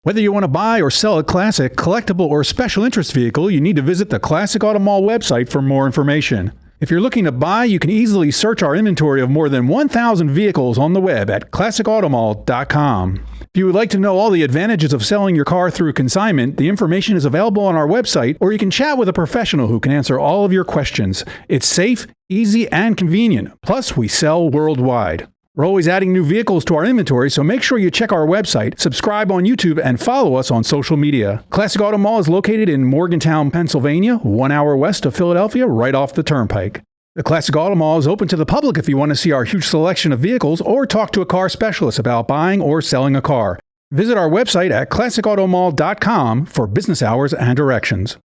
Whether you want to buy or sell a classic, collectible, or special interest vehicle, you need to visit the Classic Auto Mall website for more information. If you're looking to buy, you can easily search our inventory of more than 1,000 vehicles on the web at classicautomall.com. If you would like to know all the advantages of selling your car through consignment, the information is available on our website, or you can chat with a professional who can answer all of your questions. It's safe, easy, and convenient. Plus, we sell worldwide. We're always adding new vehicles to our inventory, so make sure you check our website, subscribe on YouTube, and follow us on social media. Classic Auto Mall is located in Morgantown, Pennsylvania, 1 hour west of Philadelphia, right off the turnpike. The Classic Auto Mall is open to the public if you want to see our huge selection of vehicles or talk to a car specialist about buying or selling a car. Visit our website at classicautomall.com for business hours and directions.